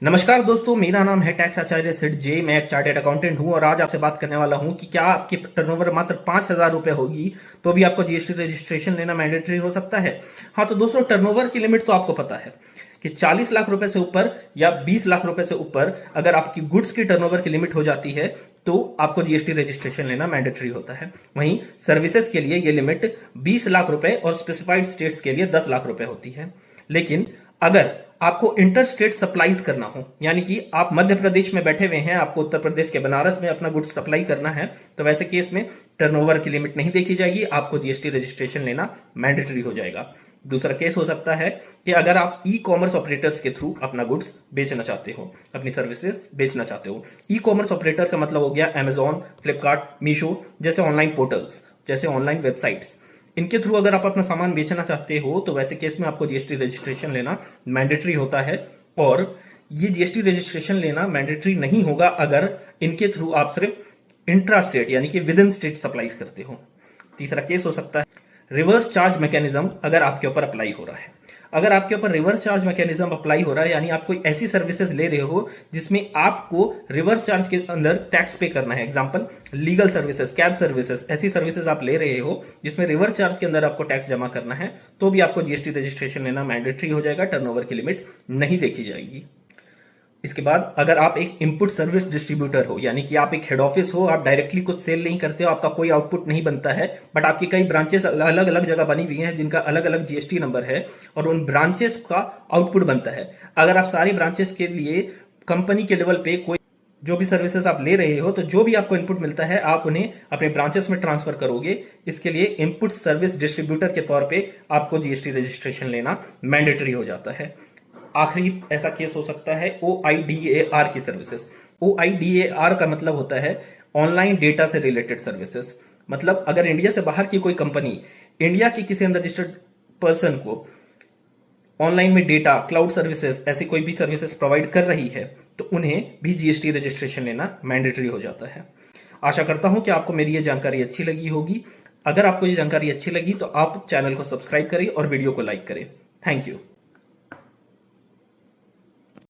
नमस्कार दोस्तों, मेरा नाम है टैक्स आचार्य सिड जे। मैं एक चार्टेड अकाउंटेंट हूं और आज आपसे बात करने वाला हूं कि क्या आपकी टर्नओवर मात्र 5,000 रुपए होगी तो भी आपको जीएसटी रजिस्ट्रेशन लेना मैंडेटरी हो सकता है। हाँ तो दोस्तों, टर्नओवर की लिमिट तो आपको पता है कि 40 लाख रुपए से ऊपर या 20 लाख रुपए से ऊपर अगर आपकी गुड्स की टर्नओवर की लिमिट हो जाती है तो आपको जीएसटी रजिस्ट्रेशन लेना मैंडेटरी होता है। वहीं सर्विसेज के लिए यह लिमिट 20 लाख रुपए और स्पेसिफाइड स्टेट्स के लिए 10 लाख रुपए होती है। लेकिन अगर आपको इंटर स्टेट सप्लाईज करना हो, यानी कि आप मध्य प्रदेश में बैठे हुए हैं, आपको उत्तर प्रदेश के बनारस में अपना गुड्स सप्लाई करना है, तो वैसे केस में टर्नओवर की लिमिट नहीं देखी जाएगी, आपको जीएसटी रजिस्ट्रेशन लेना मैंडेटरी हो जाएगा। दूसरा केस हो सकता है कि अगर आप ई कॉमर्स ऑपरेटर्स के थ्रू अपना गुड्स बेचना चाहते हो, अपनी सर्विसेज बेचना चाहते हो। ई कॉमर्स ऑपरेटर का मतलब हो गया अमेजॉन, फ्लिपकार्ट, मीशो जैसे ऑनलाइन पोर्टल्स, जैसे ऑनलाइन वेबसाइट्स। इनके थ्रू अगर आप अपना सामान बेचना चाहते हो तो वैसे केस में आपको जीएसटी रजिस्ट्रेशन लेना मैंडेटरी होता है। और ये जीएसटी रजिस्ट्रेशन लेना मैंडेटरी नहीं होगा अगर इनके थ्रू आप सिर्फ इंट्रा स्टेट यानी कि विद इन स्टेट सप्लाईज करते हो। तीसरा केस हो सकता है रिवर्स चार्ज मैकेनिज्म अगर आपके ऊपर अप्लाई हो रहा है। अगर आपके ऊपर रिवर्स चार्ज मैकेनिज्म अप्लाई हो रहा है, यानी आप कोई ऐसी सर्विसेज ले रहे हो जिसमें आपको रिवर्स चार्ज के अंदर टैक्स पे करना है, example legal services, cab services, ऐसी सर्विसेज आप ले रहे हो जिसमें रिवर्स चार्ज के अंदर आपको टैक्स जमा करना है, तो भी आपको जीएसटी रजिस्ट्रेशन लेना मैंडेटरी हो जाएगा, टर्नओवर की लिमिट नहीं देखी जाएगी। इसके बाद अगर आप एक इनपुट सर्विस डिस्ट्रीब्यूटर हो, यानी कि आप एक हेड ऑफिस हो, आप डायरेक्टली कुछ सेल नहीं करते हो, आपका कोई आउटपुट नहीं बनता है, बट आपकी कई ब्रांचेस अलग अलग जगह बनी हुई हैं जिनका अलग अलग जीएसटी नंबर है और उन ब्रांचेस का आउटपुट बनता है। अगर आप सारी ब्रांचेस के लिए कंपनी के लेवल पे कोई जो भी सर्विसेज आप ले रहे हो, तो जो भी आपको इनपुट मिलता है आप उन्हें अपने ब्रांचेस में ट्रांसफर करोगे। इसके लिए इनपुट सर्विस डिस्ट्रीब्यूटर के तौर पे आपको जीएसटी रजिस्ट्रेशन लेना मैंडेटरी हो जाता है। आखिरी ऐसा केस हो सकता है OIDAR की सर्विसेज। OIDAR का मतलब होता है ऑनलाइन डेटा से रिलेटेड सर्विसेज। मतलब अगर इंडिया से बाहर की कोई कंपनी इंडिया की किसी अनरजिस्टर्ड पर्सन को ऑनलाइन में डेटा, क्लाउड सर्विसेज, ऐसी कोई भी सर्विसेज प्रोवाइड कर रही है तो उन्हें भी जीएसटी रजिस्ट्रेशन लेना मैंडेटरी हो जाता है। आशा करता हूं कि आपको मेरी ये जानकारी अच्छी लगी होगी। अगर आपको ये जानकारी अच्छी लगी तो आप चैनल को सब्सक्राइब करें और वीडियो को लाइक करें। Thank you.